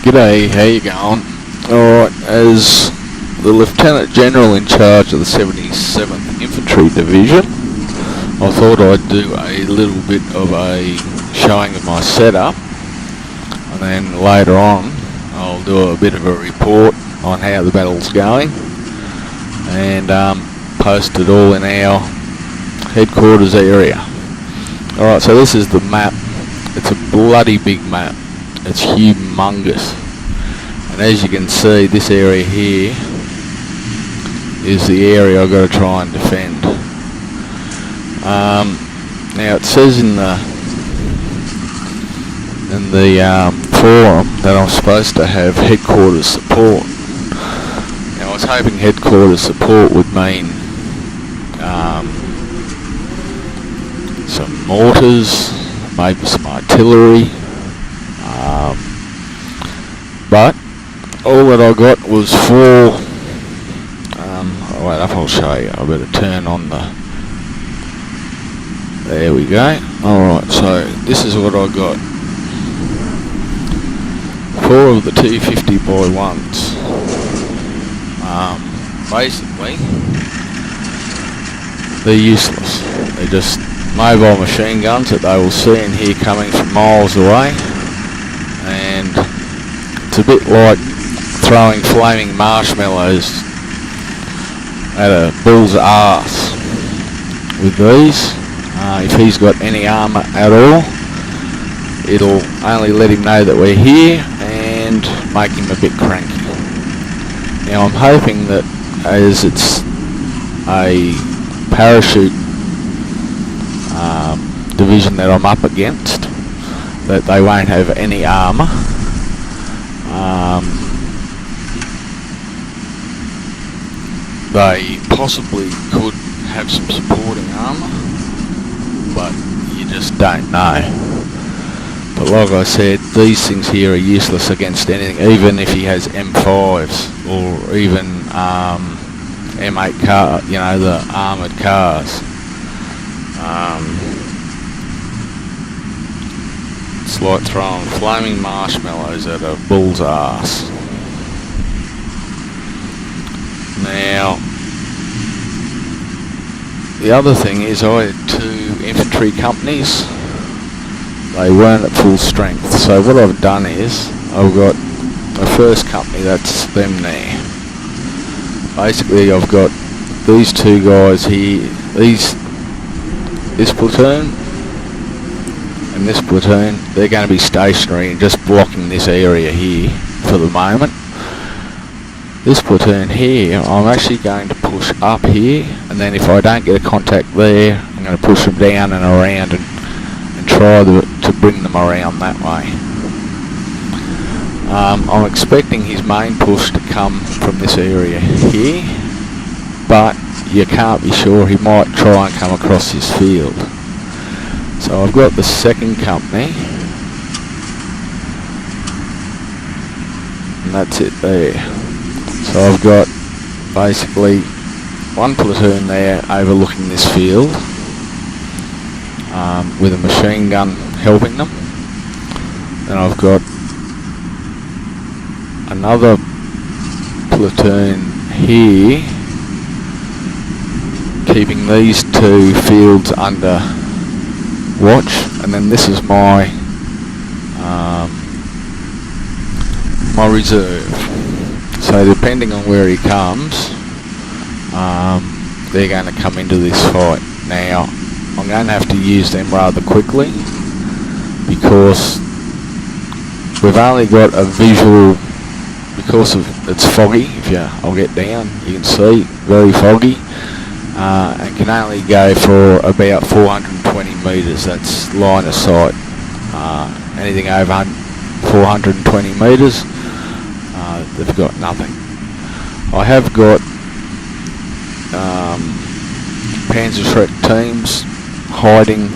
G'day, how you going? Alright, as the Lieutenant General in charge of the 77th Infantry Division, I thought I'd do a little bit of a showing of my setup, and then later on I'll do a bit of a report on how the battle's going, and post it all in our headquarters area. Alright, so this is the map. It's a bloody big map. It's humongous, and as you can see, this area here is the area I've got to try and defend. Now it says in the forum that I'm supposed to have headquarters support. Now I was hoping headquarters support would mean some mortars, maybe some artillery. But all that I got was 4. Wait up, I'll show you. I better turn on the. There we go. Alright, so this is what I got. 4 of the 250 by 1s. Basically, they're useless. They're just mobile machine guns that they will see and hear coming from miles away, and it's a bit like throwing flaming marshmallows at a bull's arse with these. If he's got any armour at all, it'll only let him know that we're here and make him a bit cranky. Now I'm hoping that as it's a parachute division that I'm up against, that they won't have any armour. They possibly could have some supporting armour, but you just don't know. But like I said, these things here are useless against anything, even if he has M5s or even M8 car, you know, the armoured cars. It's like throwing flaming marshmallows at a bull's arse. Now, the other thing is I had 2 infantry companies. They weren't at full strength. So what I've done is I've got the first company, that's them there. Basically I've got these 2 guys here, this platoon and this platoon. They're going to be stationary and just blocking this area here for the moment. This platoon here, I'm actually going to push up here, and then if I don't get a contact there, I'm going to push them down and around and try to bring them around that way. I'm expecting his main push to come from this area here, but you can't be sure. He might try and come across this field. So I've got the second company, and that's it there. So I've got basically 1 platoon there overlooking this field, with a machine gun helping them. Then I've got another platoon here keeping these 2 fields under watch, and then this is my my reserve. So depending on where he comes, they're going to come into this fight. Now I'm going to have to use them rather quickly because we've only got a visual, because of it's foggy. I'll get down, you can see, very foggy, and can only go for about 420 metres. That's line of sight. Anything over 420 metres, they've got nothing. I have got Panzerschreck teams hiding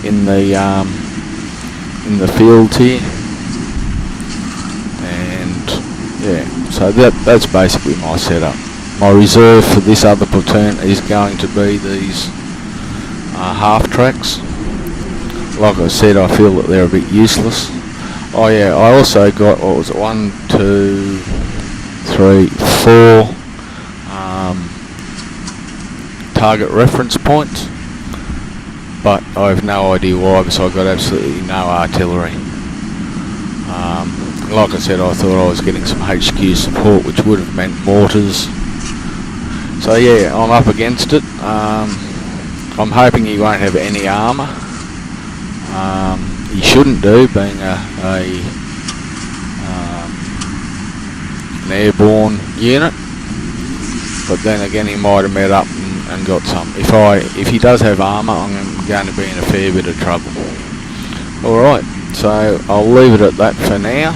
in the field here, and yeah, so that's basically my setup. My reserve for this other platoon is going to be these half tracks. Like I said, I feel that they're a bit useless. Oh yeah, I also got, what was it, 1, 2, 3, 4 target reference points, but I have no idea why, because I got absolutely no artillery. Like I said, I thought I was getting some HQ support, which would have meant mortars. So yeah, I'm up against it. I'm hoping he won't have any armour. He shouldn't do, being an airborne unit. But then again, he might have met up and got some. If he does have armour, I'm going to be in a fair bit of trouble. Alright, so I'll leave it at that for now.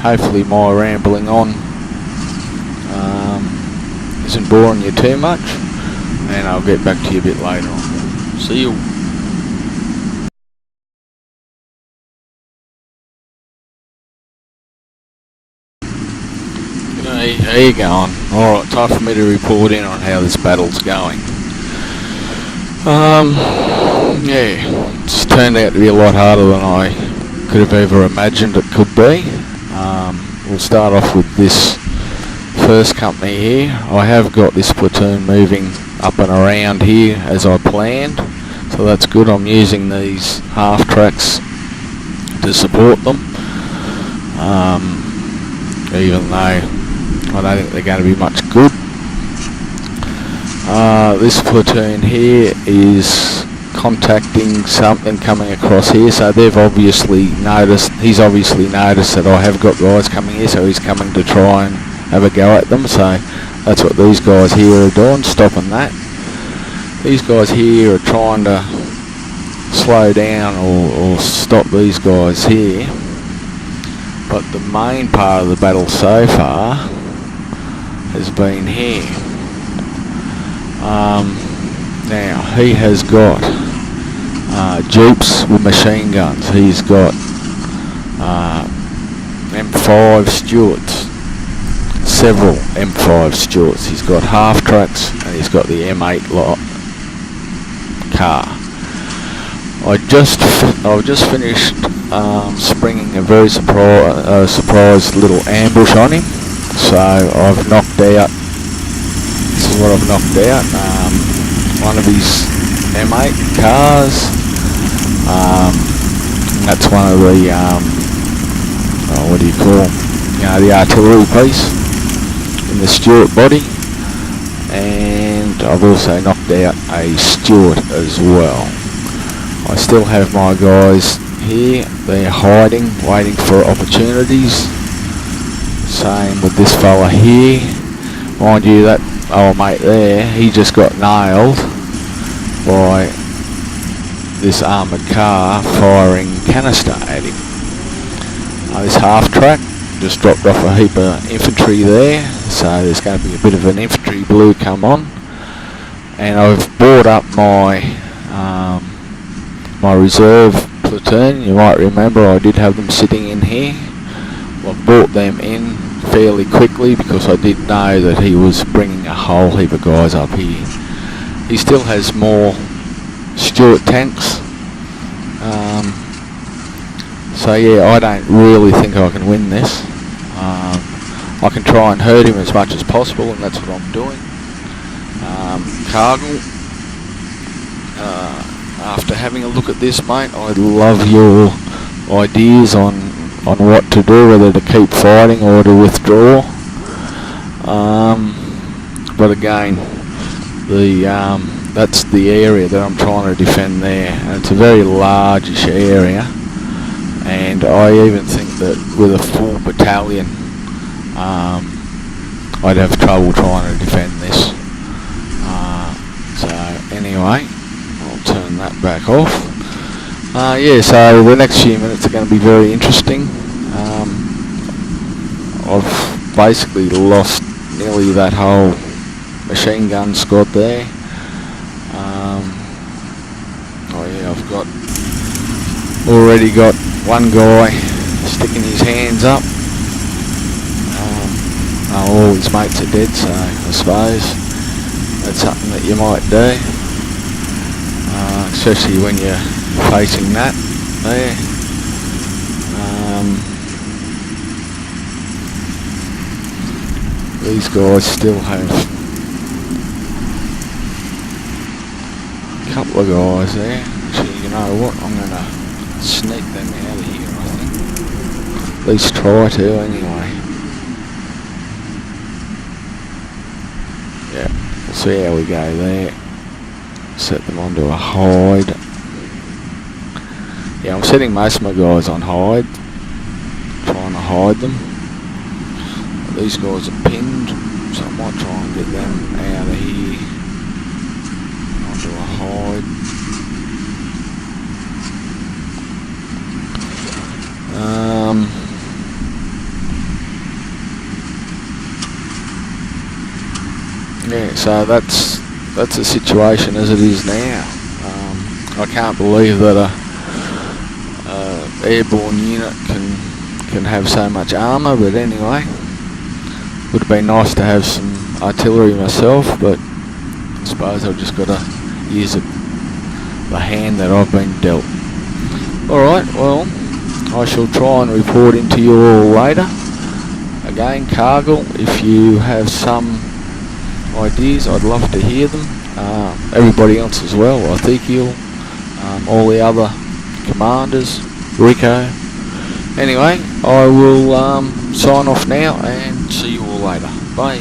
Hopefully my rambling on isn't boring you too much, and I'll get back to you a bit later on. See you. How you going? Alright, time for me to report in on how this battle's going. Yeah, it's turned out to be a lot harder than I could have ever imagined it could be. We'll start off with this first company here. I have got this platoon moving up and around here as I planned, so that's good. I'm using these half tracks to support them, even though I don't think they're going to be much good. This platoon here is contacting something coming across here, so they've obviously noticed, he's obviously noticed that I have got guys coming here, so he's coming to try and have a go at them. So that's what these guys here are doing, stopping that. These guys here are trying to slow down or stop these guys here, but the main part of the battle so far has been here. Now he has got jeeps with machine guns. He's got M5 Stuarts, several M5 Stuarts. He's got half tracks and he's got the M8 lot car. I've just finished springing a very surprised little ambush on him. So I've knocked out, this is what I've knocked out, one of his M8 cars, and that's one of the, what do you call them, the artillery piece in the Stuart body, and I've also knocked out a Stuart as well. I still have my guys here, they're hiding, waiting for opportunities. Same with this fella here. Mind you, that old mate there, he just got nailed by this armoured car firing canister at him. This half track just dropped off a heap of infantry there, so there's going to be a bit of an infantry blue come on. And I've brought up my my reserve platoon. You might remember I did have them sitting in here. Well, I've brought them in fairly quickly because I did know that he was bringing a whole heap of guys up here. He still has more Stuart tanks, so yeah, I don't really think I can win this. I can try and hurt him as much as possible, and that's what I'm doing. Cargill, after having a look at this, mate, I'd love your ideas on what to do, whether to keep fighting or to withdraw. But again, that's the area that I'm trying to defend there, and it's a very largish area, and I even think that with a full battalion I'd have trouble trying to defend this. So anyway, I'll turn that back off. Yeah, so the next few minutes are going to be very interesting. I've basically lost nearly that whole machine gun squad there. Oh yeah, I've already got one guy sticking his hands up. All his mates are dead, so I suppose that's something that you might do, especially when you're facing that there. These guys still have a couple of guys there. Actually, you know what? I'm going to sneak them out of here, I think. At least try to, anyway. Yeah, we'll see how we go there. Set them onto a hide. Yeah, I'm setting most of my guys on hide. Trying to hide them. These guys are pinned, so I might try and get them out of here. Onto a hide. Yeah, so that's the situation as it is now. I can't believe that a airborne unit can have so much armour, but anyway, would have been nice to have some artillery myself, but I suppose I've just got to use the hand that I've been dealt. Alright, well, I shall try and report into you all later. Again, Cargill, if you have some ideas, I'd love to hear them. Everybody else as well, Ezekiel, all the other commanders, Rico. Anyway, I will sign off now and see you all later. Bye.